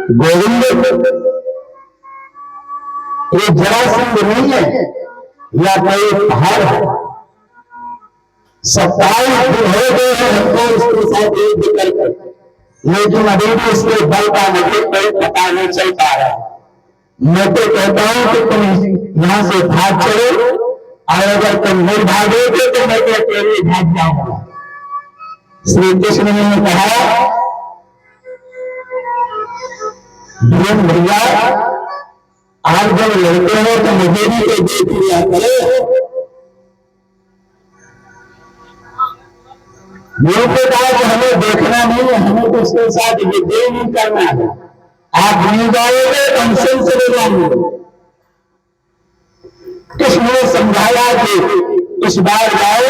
गोविंद ये जरासंध नहीं है या कोई पहाड़ है। 27 दिन हो गए हैं हमको उसके साथ युद्ध करके, लेकिन अभी भी उसके बल का मुझे कोई पता नहीं चल पा रहा। मैं तो कहता हूं कि तुम यहां से भाग चलो, और अगर तुम नहीं भागोगे तो मैं तो अकेले भाग जाऊंगा। श्री कृष्ण ने कहा, भीम भैया आप जब लड़ते हो तो मुझे भी तो देख लिया करो। भीम को कहा कि हमें देखना नहीं है, हमें तो उसके साथ युद्ध नहीं करना है। आप नहीं जाओगे तो हम स्वयं चले जाएंगे। कृष्ण ने समझाया कि इस बार जाओ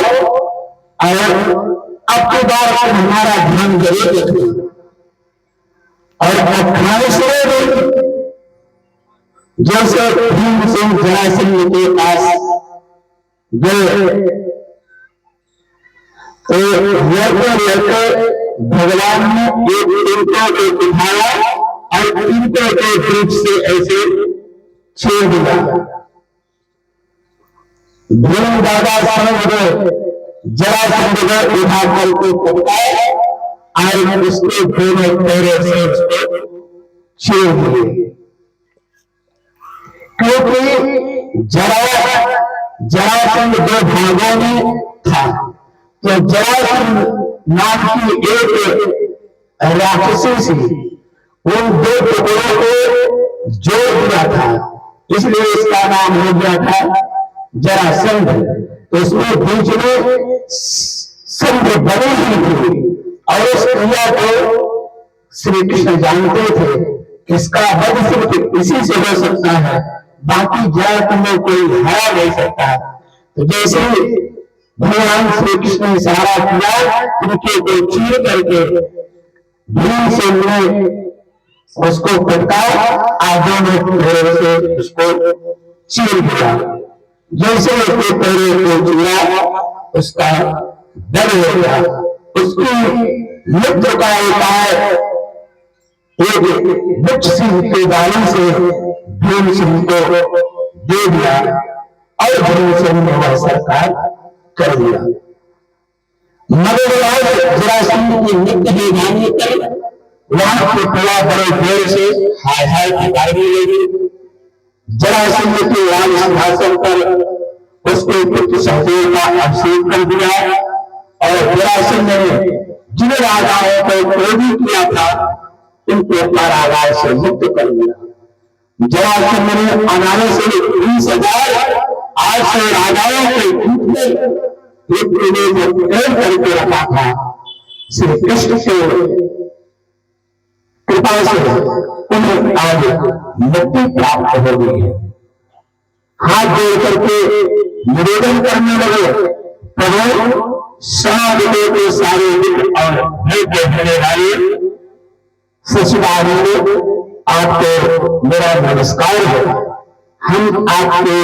और अब की बार हमारा ध्यान जरूर रखना, और कथाएं सुनेंगे। जैसे भीम सिंह जरासंध के पास गए तो लेकर भगवान ने एक इनको को उठाया और इनको के बीच से ऐसे छेड़ दिया। भीम दादा समझ गए, जरासंध को उठा करके पकड़ाए और उसके दोनों पैरों से उसको छेड़ दिए। क्योंकि जरासंध दो भागों में था, तो जरासंध नाम की एक राक्षसी सी उन दो टुकड़ों को जोड़ दिया था, इसलिए इसका नाम हो गया था जरासंध। तो उसमें बीच में संधि बनी ही थी, और उस क्रिया को श्री कृष्ण जानते थे। इसका वध सिर्फ इसी से हो सकता है, बाकी जगत में कोई हरा नहीं सकता। तो जैसे भगवान श्री कृष्ण ने इशारा किया, उनके को चीर करके भीम से उसको पटका आगे में पैरों से उसको चीर दिया। जैसे उसके पैरों को चीरा, उसका दर्द हो गया। उसकी मृत्यु का उपाय एक वृक्ष सिंह के डाली से भीम सिंह को दे दिया, और भीम सिंह ने वह सरकार कर दिया। मगर जरासंध की मृत्यु हो जाने पर वहां के प्रजा बड़े देर से हाय हाय पुकारने लगी। जरासंध के राज सिंहासन पर उसके पुत्र सहदेव का अभिषेक कर दिया, और जरासंध ने जिन राजाओं को क्रोधित किया था उनको कारागार से मुक्त कर दिया। जरासंध ने अनायास से 20,800 राजाओं के रूप में करके रखा था। श्री कृष्ण से कृपा से उन्हें आज मुक्ति प्राप्त हो गई है। हाथ जोड़ करके निवेदन करने लगे, प्रभु समाज के सारे मित्र और भय देखने वाले सचिवालय आपको मेरा नमस्कार है। हम आपके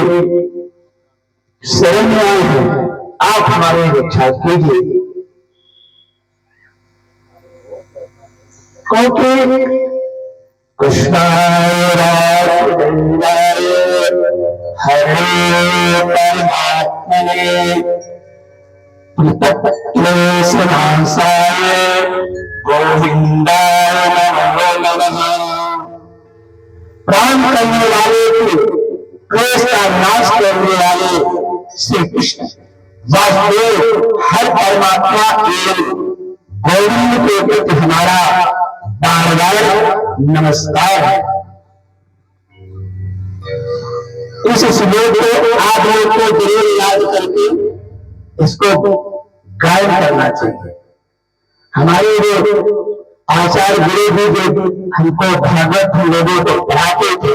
शरण में आए हैं, आप हमारी रक्षा कीजिए। क्योंकि कृष्णाय वासुदेवाय हरे परमात्मने कृतज्ञनाशाय गोविंदाय नमो नमः। प्राण करने वाले को क्लेश का नाश करने वाले श्री कृष्ण वासुदेव हर परमात्मा एवं गोविंद के प्रति हमारा बार बार नमस्कार है। इस श्लोक को आप लोग को जरूर याद करके इसको गायन करना चाहिए। हमारे जो आचार्य गुरु भी जो हमको भागवत हम लोगों को पढ़ाते थे,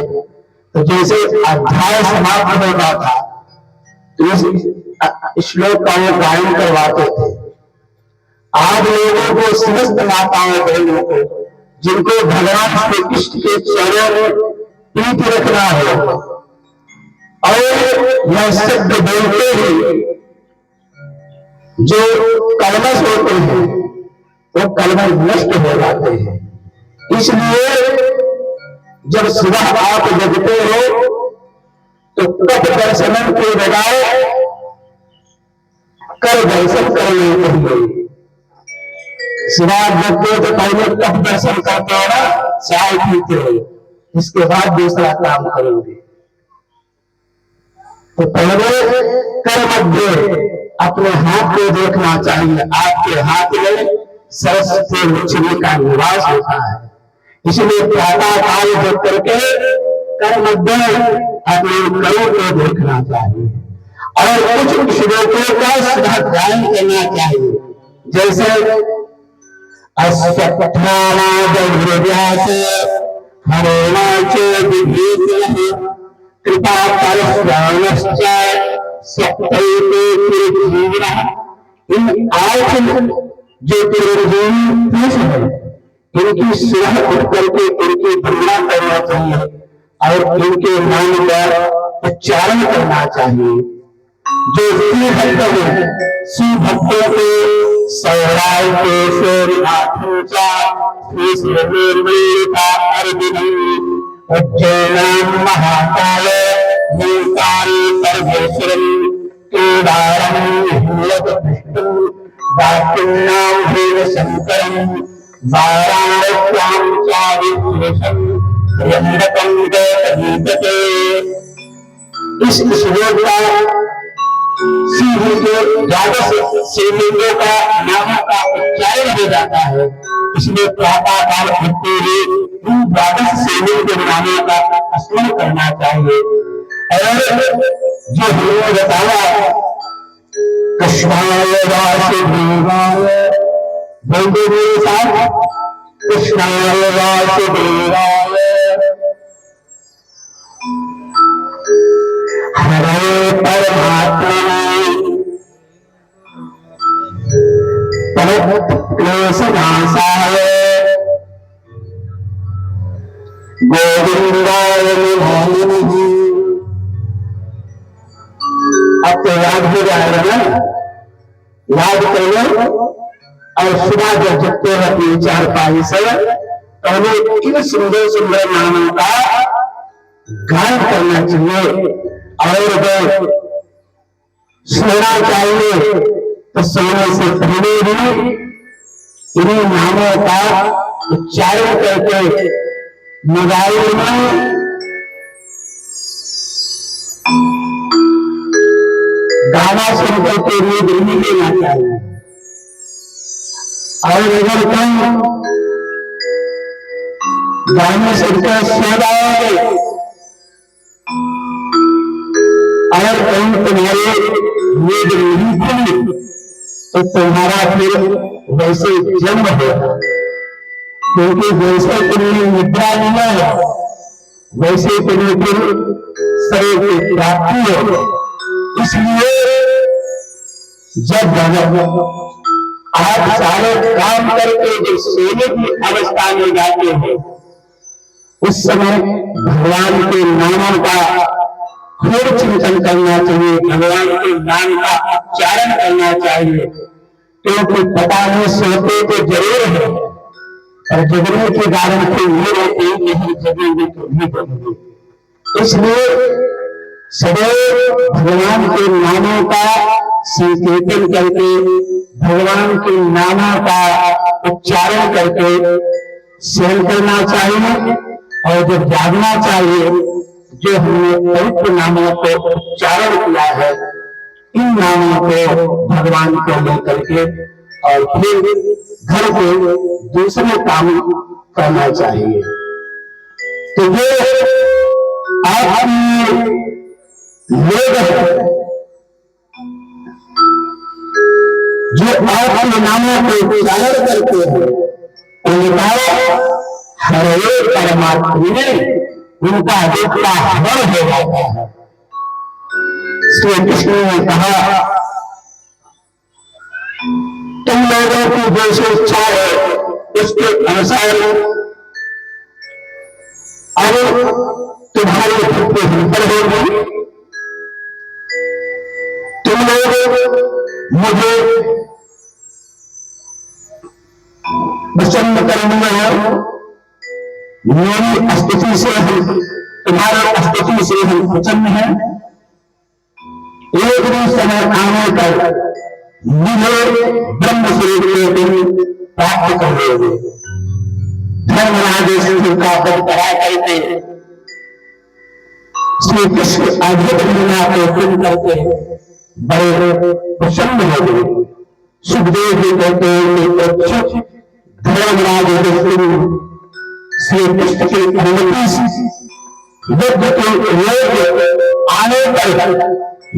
तो जैसे अध्याय समाप्त होता था तो इस श्लोक का वो गायन करवाते थे। आप लोगों को समस्त माताओं बहनों को जिनको भगवान श्री कृष्ण के चरणों में प्रीति रखना हो और यह शब्द बोलते ही जो कलमश होते हैं वो कलमश नष्ट हो जाते हैं। इसलिए जब सुबह आप जगते हो तो कप दर्शनम के बजाय कर दर्शन करने चाहिए। सुबह जगते हो तो पहले कप दर्शन करते हो ना, चाय पीते हो, इसके बाद दूसरा काम करोगे। तो पहले कर मध्य अपने हाथ को देखना चाहिए। आपके हाथ में सरस्वती लक्ष्मी का निवास होता है, इसलिए प्रातः काल देख करके कर मध्य अपने करों को देखना चाहिए और कुछ श्लोकों का स्वाध्याय करना चाहिए। जैसे हरेणाच कृपा परश्रावणश्च इन 8 जो पुरुष है इनकी सुबह उठ करके इनकी वंदना करना चाहिए और इनके नाम का उच्चारण करना चाहिए। जो श्री भक्त है, श्री भक्तों के सौराय के उज्जैन महाकाल सर्वेश्वरम शंकरम वाराणस्यां चारिपुरुषं त्र्यंबकं गीतते। इस श्लोक का द्वादश शिवलिंगों का नामों का उच्चारण हो जाता है, इसलिए प्रातः काल उठते ही इन द्वादश शिवलिंग के नामों का स्मरण करना चाहिए। और जो हमने बताया कृष्णाय वासुदेवाय, बोलते मेरे साथ, कृष्णाय वासुदेवाय हरे परमात्मने क्लेशनाशाय गोविंदाय निधानिने। अब तो याद हो जाएगा ना, याद कर लो और सुबह जब जगते हैं 3-4 से पहले इन सुंदर सुंदर नामों का गान करना चाहिए और जब सोना चाहिए तो सोने से पहले भी इन्हीं नामों का उच्चारण करके मोबाइल में गाना सुनकर के नींद नहीं लेना चाहिए। और अगर तुम गाने सुनकर सो जाओगे और कहीं तुम्हारे नींद नहीं खुली तो तुम्हारा फिर वैसे जन्म होगा, क्योंकि जैसे तुम्हें निद्रा मिला है वैसे तुम्हें फिर शरीर की प्राप्ति हो। इसलिए जब आप सारे काम करके जो सोने की अवस्था में जाते हैं उस समय भगवान के नामों का खूब चिंतन करना चाहिए, भगवान के नाम का उच्चारण करना चाहिए, क्योंकि पता नहीं सोते तो जरूर है और जगने के कारण तो ये रहते हैं कि हम जगेंगे तो भी बनेंगे। इसलिए सदैव भगवान के नामों का संकीर्तन करके, भगवान के नामों का उच्चारण करके सेवन करना चाहिए और जब जागना चाहिए जो हमने पवित्र नामों को उच्चारण किया है इन नामों को भगवान को लेकर के और फिर घर के दूसरे काम करना चाहिए। तो ये आपकी लोग जो आपके नामों को उच्चारण करते हैं उनका हरे परमात्मा उनका दुख का हरण हो जाता है। श्री कृष्ण ने कहा तुम लोगों की जैसे इच्छा है उसके अनुसार अब तुम्हारी भक्ति हम पर होगी। तुम लोग मुझे प्रसन्न करना हो, मेरी स्तुति से हम, तुम्हारी स्तुति से हम प्रसन्न हैं। एक दिन समय आने पर मुझे ब्रह्म स्वरूप को तुम प्राप्त कर लोगे। धर्मराज का वध करा करके श्री कृष्ण अद्भुत लीला को सुन करके बड़े प्रसन्न हो गए। सुखदेव जी कहते हैं धर्मराज श्री कृष्ण की अनुमति से युद्ध के योग आने पर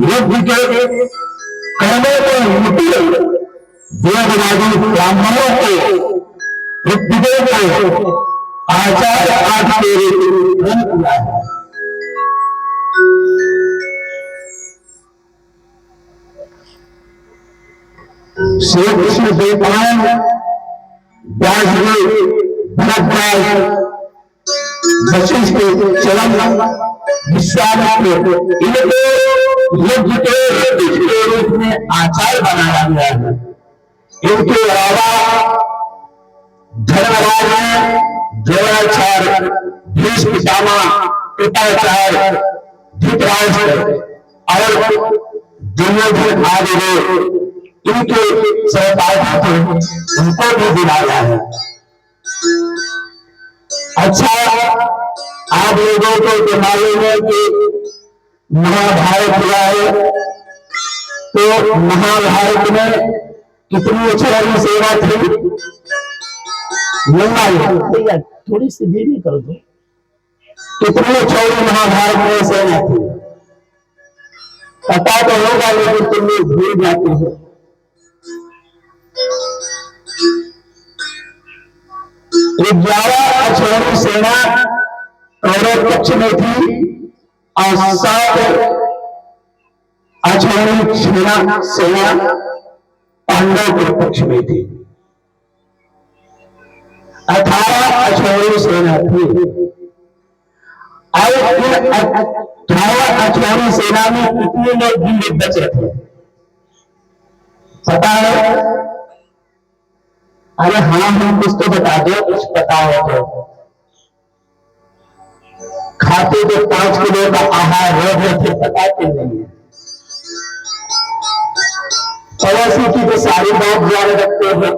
युद्ध के कर्मों को मुक्ति देवराजी ब्राह्मणों को ऋग्वेद को आचार्य आदि ग्रहण किया है। श्री कृष्ण देवपाल व्यास जी भरद्वाज वशिष्ठ चरण विश्वामित्र इनको युद्ध के रूप में आचार्य बनाया गया है। इनके अलावा धर्मराज ने द्रोणाचार्य, भीष्म पितामह, कृपाचार्य, धृतराष्ट्र और दुर्योधन आदि इनके सहपाठी थे, उनको भी दिलाया है। अच्छा, आप लोगों को तो मालूम है कि महाभारत हुआ है, तो महाभारत में कितनी अच्छी सेवा थी। भैया थोड़ी सी धीमी कर दो। कितनी चौड़ी महाभारत में सेना थी पता तो होगा, लेकिन तुम लोग भूल जाते हो। 11 अक्षौहिणी सेना कौरव पक्ष में थी और 7 अक्षौहिणी सेना पांडव के पक्ष में थी। 18 अक्षौहिणी सेना थी और 18 अक्षौहिणी सेना में कितने लोग वीर बचे थे पता है? अरे हाँ, हम कुछ तो बता दो, कुछ पता हो तो। खाते तो 5 किलो का आहार रोज थे, पता क्यों नहीं है? पड़ोसी की तो सारी बात जान रखते हैं,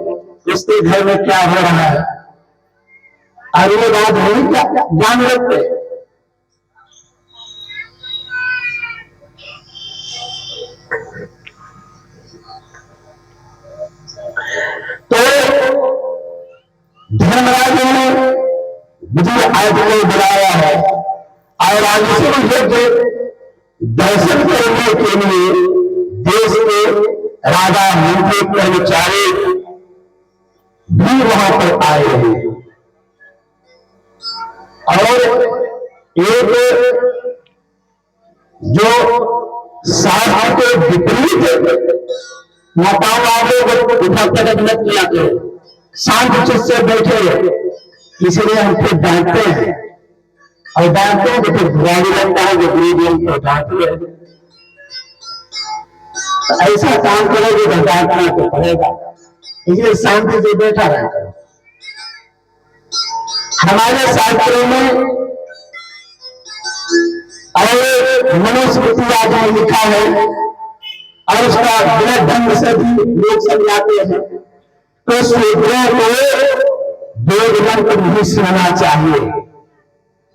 उसके घर में क्या हो रहा है, और ये बात नहीं क्या जान रखते। तो धर्मराज ने मुझे आज को बुलाया है और आज युद्ध दर्शन करने के लिए देश के राजा मंत्री कर्मचारी भी वहां पर आए हैं। और एक जो शास्त्र के विपरीत माताओं को उठा पटक मत किया करो, शांत चित्त से बैठे, इसलिए हम फिर डांटते हैं और डांटते हैं तो फिर बुरा भी लगता है जो गुरुजी को डांटते हैं। तो ऐसा काम करोगे तो डांटना तो पड़ेगा, इसलिए शांति से बैठा रहता है। हमारे शास्त्रों में और मनुस्मृति आदि लिखा है और उसका गलत ढंग से भी लोग समझाते हैं। तो शूद्रों को वेद मंत्र नहीं सुनना चाहिए।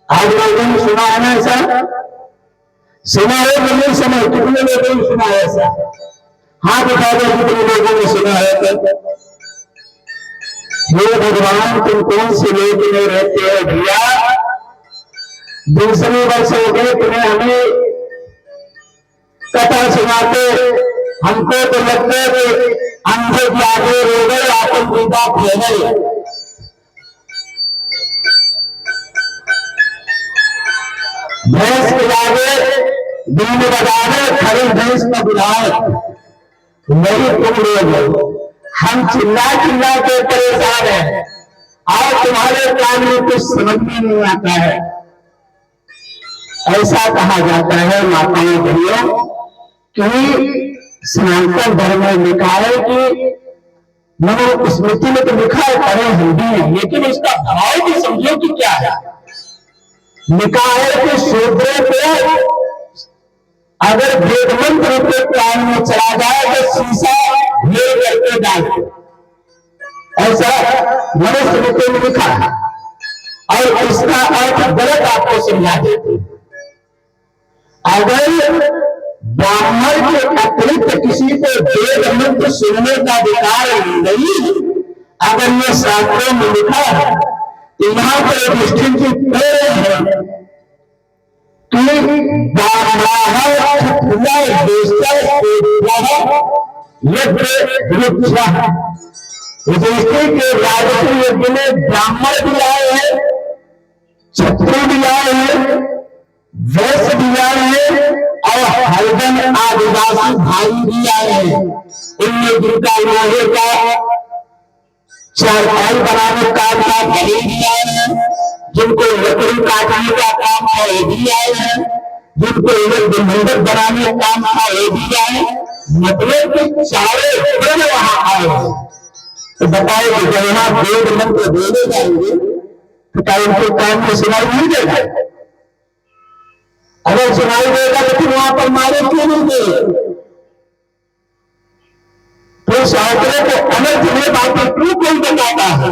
आज लोगों ने सुना है ना ऐसा? सुना है कि नहीं सुना? कितने लोगों ने सुना है ऐसा? हाथ उठा दो कितने लोगों ने सुना है? हे भगवान, तुम कौन से लोग में रहते हो भैया? दूसरे वर्ष हो गए तुम्हें हमें कथा सुनाते, हमको तो लगता है कि अंधे के आगे रो गए, आतंक विदा फैले। भैंस के आगे बीन बजाने, खड़ी भैंस को बुलाए, नहीं तुम लोग हो। हम चिल्ला चिल्ला के परेशान हैं और तुम्हारे कान में कुछ समझ में नहीं आता है। ऐसा कहा जाता है माताओं बहनों कि सनातन धर्म में लिखा है कि मनुस्मृति में तो लिखा है, पढ़े हिंदी में, लेकिन इसका भाव भी समझो कि क्या है। लिखा है कि शूद्र पे अगर वेद मंत्र के कान में चला जाए तो शीशा भेद करके डाले, ऐसा मनुस्मृति में लिखा है। और इसका अर्थ गलत आपको समझा देते हैं। अगर ब्राह्मण के अतिरिक्त किसी को वेद मंत्र सुनने का अधिकार नहीं, अगर ये शास्त्रों में लिखा है, तो यहाँ पर एक डिस्टिंक्शन है कि के राजस्व यज्ञ में ब्राह्मण भी आए हैं, क्षत्रिय भी आए हैं, वैश्य भी आए हैं और हरिजन आदिवासी भाई भी आए हैं। इनमें जिनका लोहे का चारपाई बनाने का काम भले भी आए हैं, जिनको लकड़ी काटने का काम था ये भी आए हैं, जिनको मंडप बनाने का काम था ये भी आए। मतलब कि चारों वर्ण वहां आए हैं। तो बताए कि जब यहाँ वेद मंत्र बोले जाएंगे तो क्या उनके काम में सुनाई नहीं देगा? अगर सुनाई देगा लेकिन वहां पर मारे क्यों नहीं दे? तो शास्त्रों को अनर्थ में बातें क्यों कोई बताता है?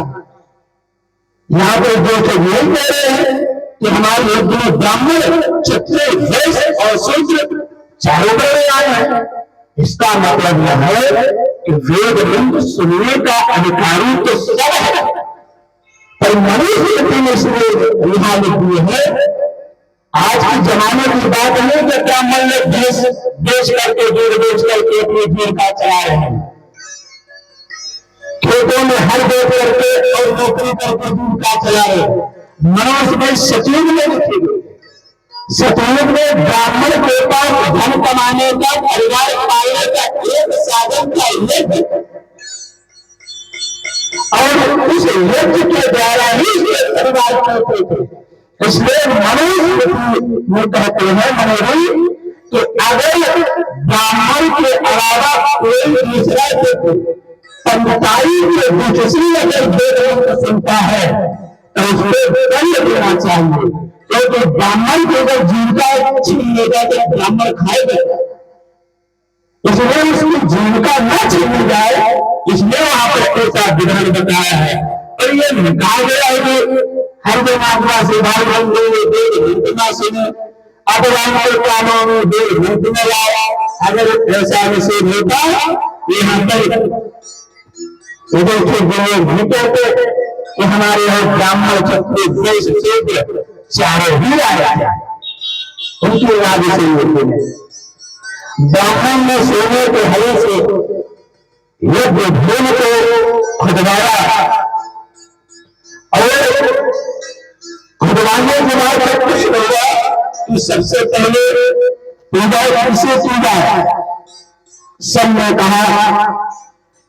यहाँ पर जो यही कह रहे हैं कि हमारे यज्ञ में ब्राह्मण, क्षत्रिय, वैश्य और शूद्र चारों वर्ण आए हैं। इसका मतलब यह है कि वेद मंत्र सुनने का अधिकारी तो सब है, पर मनुस्मृति में इसलिए यहाँ लिख दिए हैं। आज के जमाने की बात नहीं कि ब्राह्मण लोग बेच करके दूध बेच करके अपनी जीविका चला रहे हैं, खेतों में हल बेच करके और नौकरी करके जीविका चला रहे हैं। मनुष्य में सतयुग में लिखी गई, सतयुग में ब्राह्मण के पास धन कमाने का, परिवार पालने का एक साधन था यज्ञ, और उस यज्ञ के द्वारा ही परिवार चलते थे। इसलिए मनुष्य कहते हैं मनोरी कि अगर ब्राह्मण के अलावा कोई दूसरा पंडिताई के दूसरी अगर वेद मंत्र सुनता है तो उसको दंड देना चाहिए, क्योंकि ब्राह्मण को अगर जीविका छीन लेगा तो ब्राह्मण खाएगा। इसलिए उसकी जीविका न छीनी जाए, इसलिए वहां पर ऐसा विधान बताया है। और ये कहा गया है कि हर जन आदिवासी भाई बंधु वेद मंत्र न सुने, अपराध कानों में वेद मंत्र न लाओ। अगर ऐसा निषेध होता यहाँ पर उधर के जो भूतों को कि हमारे यहाँ ब्राह्मण, क्षत्रिय, वैश्य, शूद्र चारों ही आया है, उनके राज्य से होते हैं। ब्राह्मण ने सोने के हरे से यज्ञ भूमि को खुदवाया और खुदवाने के बाद जब कुछ होगा कि सबसे पहले पूजा किसे पूजा? सब ने कहा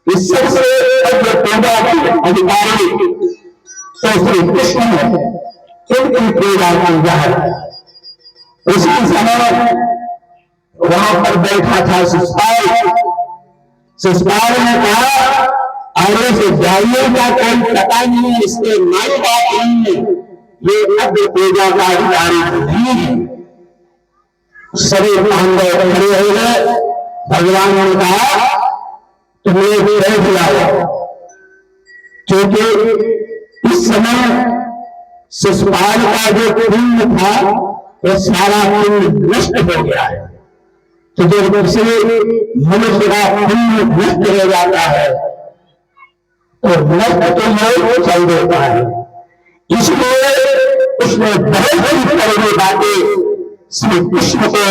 कि सबसे पहले पूजा की अधिकारी तो श्री कृष्ण है, उनकी पूजा की जाए। उसी समय वहां पर बैठा था शिषपाल। शिषपाल ने कहा आगे से जाइए का कोई पता नहीं, इसके माई बाप नहीं है, ये अब पूजा का अधिकारी नहीं है। सभी पांडव खड़े हो गए। भगवान ने कहा तुम्हें बैठ लाओ, क्योंकि इस समय शिषपाल का जो पुण्य था वो सारा पुण्य नष्ट हो गया है। तो जब किसी मनुष्य का पुण्य नष्ट हो जाता है तो नष्ट तो नहीं चल देता है। इसलिए उसने बहुत ही कड़वी बातें श्री कृष्ण को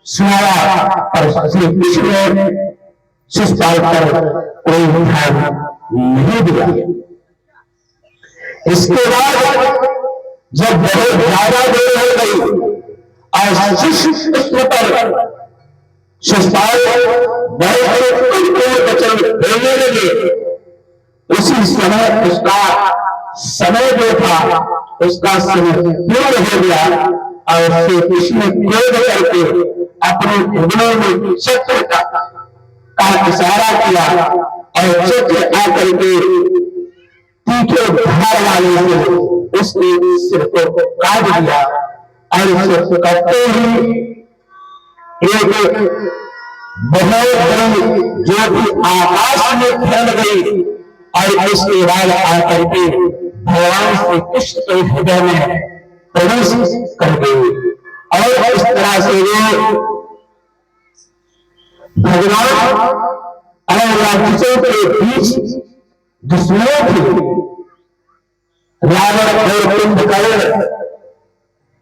सुनाया, पर श्री कृष्ण ने शिषपाल पर कोई ध्यान नहीं दिया। इसके बाद जब बहुत ज्यादा देर हो गई और कृष्ण पर शिषपाल बहुत वचन बोलने लगे, उसी समय उसका समय जो था उसका समय पूर्ण हो गया और श्री कृष्ण क्रोध करके अपने उंगलियों में शस्त्र का इशारा किया और चक्र आकर के तीखे धार वाले से उसके सिर को काट दिया और सिर काटते ही एक बहुत बड़ी ज्योति आकाश में फैल गई और इसके बाद आकर के भगवान श्री कृष्ण के हृदय में प्रवेश कर गई और इस तरह से वो भगवान और राक्षसों के बीच दुश्मनों थे। रावण और कुंभकर्ण,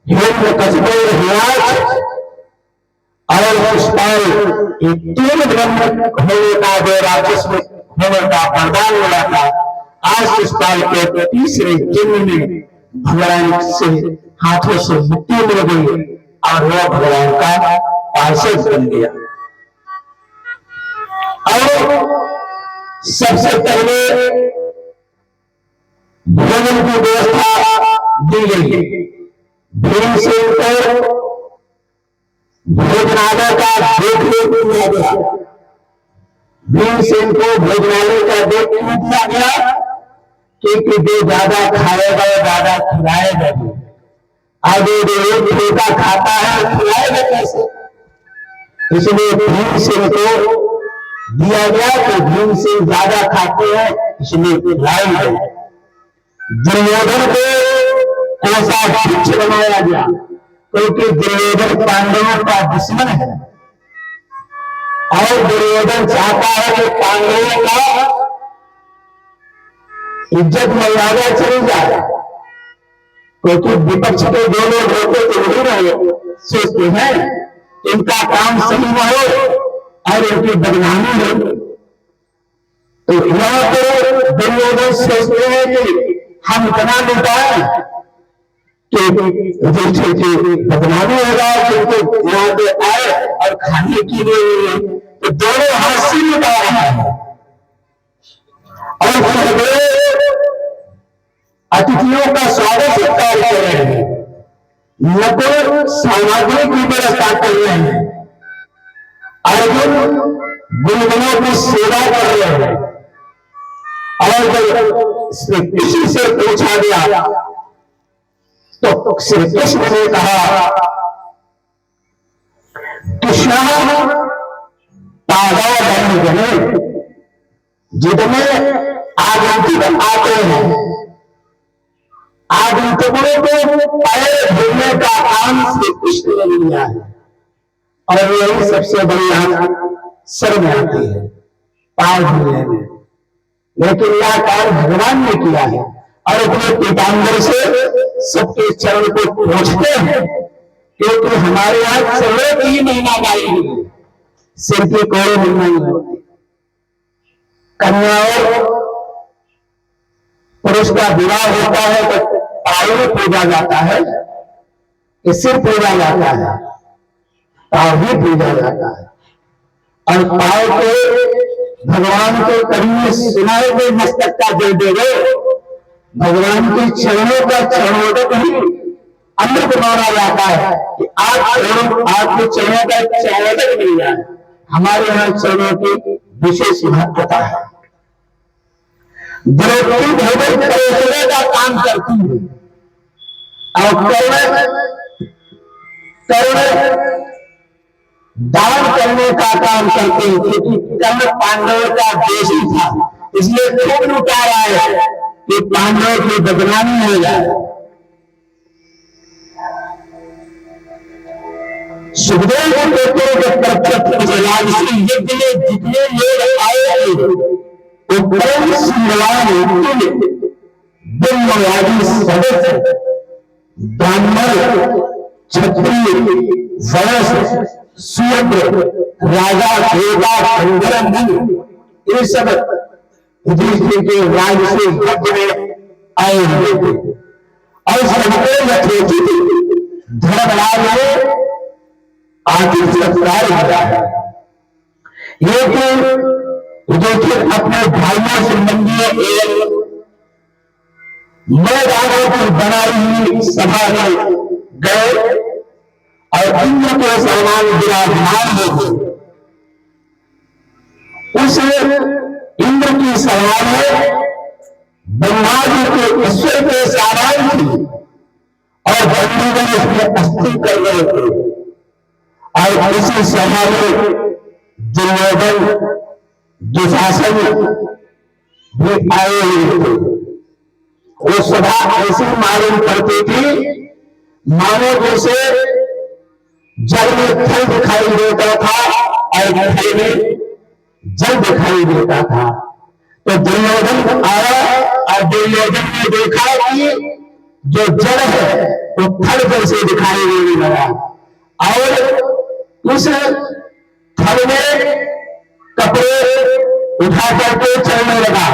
हिरण्यकशिपु, हिरण्याक्ष और शिशुपाल, ये तीन ब्रह्म होने का जो राक्षस होने का वरदान मिला था, आज शिशुपाल के तीसरे जन्म में भगवान से हाथों से मुक्ति मिल गई और वह भगवान का पार्षद बन गया। और सबसे पहले भोजन की व्यवस्था दी गई। भीमसेन को भोजनालय का देख दिया गया। भीमसेन को भोजनालय का देख दिया गया क्योंकि जो ज्यादा खाएगा ज्यादा खिलाएगा भी। आगे जो एक फुल्का खाता है खिलाएगा कैसे? इसलिए भीमसेन को दिया गया कि भीमसेन ज्यादा खाते हैं इसलिए खिलाएंगे। दुर्योधन को ऐसा भिक्ष बनाया गया क्योंकि दुर्योधन पांडवों का दुश्मन है और दुर्योधन चाहता है कि पांडवों का इज्जत मर्यादा चली जाए, क्योंकि विपक्ष के जो लोग होते तो वही रहे सोचते हैं इनका काम सही न हो और इनकी बदनामी हो। तो यहाँ पर दुर्योधन सोचते हैं कि हम इतना लुटाएं कि बदनामी होगा क्योंकि यहाँ पे आए और खाने के लिए तो दोनों हाथ से लुटा रहा है। और अतिथियों का स्वागत सत्कार कर रहे हैं, नकुल सामग्री की व्यवस्था कर रहे हैं, अर्जुन गुरुजनों की सेवा कर रहे हैं। और जब श्री कृष्ण से पूछा गया तो श्री कृष्ण ने कहा कृष्ण पादा बने जितने आगंतुक आते हैं आगंतुकों को पैर धोने का काम श्री कृष्ण ने लिया है और यही सबसे बड़ी शर्म आती है पैर धोने में। लेकिन यह कार्य भगवान ने किया है और अपने पीताम्बर से सबके चरण को पहुंचते हैं क्योंकि हमारे यहाँ चरणों की महिमा गाई हुई है, सिर की कोई महिमा नहीं होती। कन्याओं पुरुष का विवाह होता है तो पाँव में पूजा जाता है कि सिर पूजा जाता है? पाँव ही पूजा जाता है। और पाँव के भगवान के करीब सुनाए हुए मस्तक का जल दे गए, भगवान के चरणों का चरणोदक ही अमृत माना जाता है कि आपके चरणों का चरणोदक मिल जाए। हमारे यहाँ चरणों की विशेष महत्वता है। द्रौपदी भोजन परोसने का काम करती है और कर्ण दान करने का काम करते हैं क्योंकि कर्ण पांडवों का देश ही था, इसलिए खूब लुटा रहा है कि पांडवों की बदनामी हो जाए। सुखदेव के पुत्रों के प्रत्यक्ष राजसी यज्ञ में जितने लोग आए वो परम सिंहवान ब्रह्मवादी सदस्य ब्राह्मण क्षत्रिय वैश्य शूद्र राजा देवता गंधर्व ये सब युधिष्ठिर के राज से यज्ञ में आए हुए थे और सबको यथोचित धर्मराज ने आतिथ्य सत्कार किया है। लेकिन युधिष्ठिर अपने भाइयों से संबंधी मैदानों की बनाई हुई सभा में गए और इंद्र के सामान विराजमान हो गए। उस इंद्र की सभा में ब्रह्मा जी के ईश्वर के सामान थी और बंधुगण उसमें अस्थि कर रहे थे। और इसी सभा में दुर्योधन दुशासन भी आए हुए थे। वो सभा ऐसी मालूम पड़ती थी मानो जैसे जल में थल दिखाई देता था और थल में जल दिखाई देता था। तो दुर्योधन आया और दुर्योधन ने देखा कि जो जल है वो थल जैसे दिखाई देने लगा और उस थल में कपड़े उठा करके चलने लगा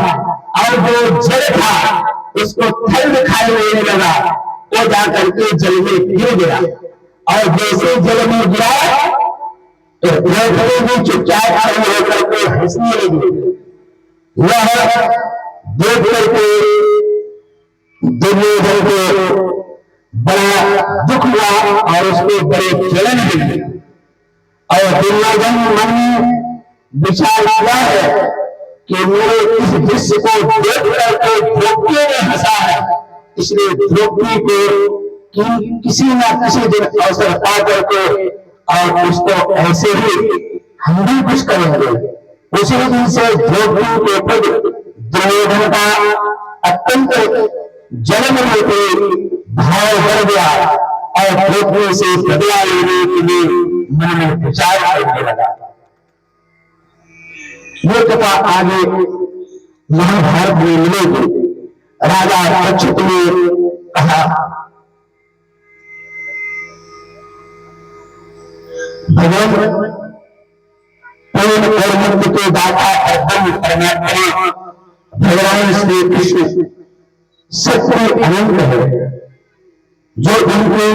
और जो जल था उसको थल दिखाई देने लगा। वो जाकर के जल में गिर गया और जैसे जल में गिरा तो द्रौपदी भी चुपचाप खड़ी होकर के हंसने लगी। वह देख करके दुर्योधन को बड़ा दुख हुआ और उसको बड़े जलन हुई और दुर्योधन मन में विचार हुआ है कि मेरे इस दृश्य को देख करके द्रौपदी ने हंसा है, इसलिए द्रौपदी को किसी न किसी दिन अवसर पा करके और उसको ऐसे ही हम भी कुछ करेंगे। उसी दिन से द्रौपदी के प्रति दुर्योधन का अत्यंत जन्म लेते भाव बढ़ गया और द्रौपदी से बदला लेने के लिए मन में विचार करने लगा। ये कथा आगे महाभारत में मिलेगी। राजा परीक्षित ने कहा, भगवान प्रेम और मुक्ति के दाता और ब्रह्म परमात्मा भगवान श्री कृष्ण सत्य अनंत है, जो उनके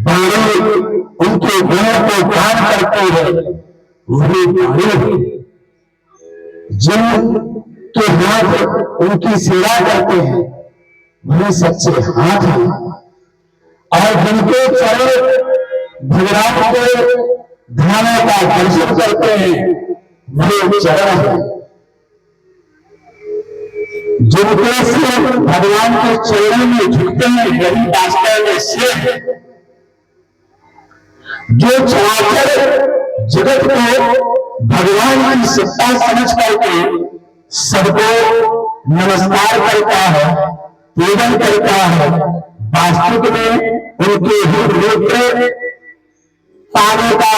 बाणी उनके गुणों को गान करते हैं वही बाणी है। जिनके हाथ उनकी सेवा करते हैं वही सच्चे हाथ हैं और जिनके चरण भगवान के धामों का दर्शन करते हैं वही चरण है। जिनके सिर भगवान के चरणों में झुकते हैं वही वास्तव में सिर है। जो चराचर जगत को भगवान की सत्ता समझ करके सबको नमस्कार करता है, पूजन करता है, वास्तविक में उनके नेत्र पाने का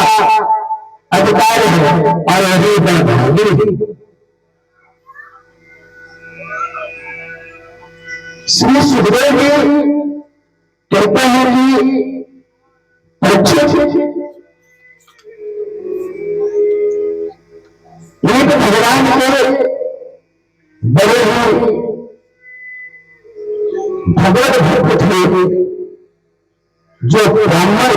अधिकार है और वही बलभागी है। श्री सुखदेव जी कहते हैं कि परीक्षित एक भगवान के बड़े ही भगवत भक्त थे जो ब्राह्मण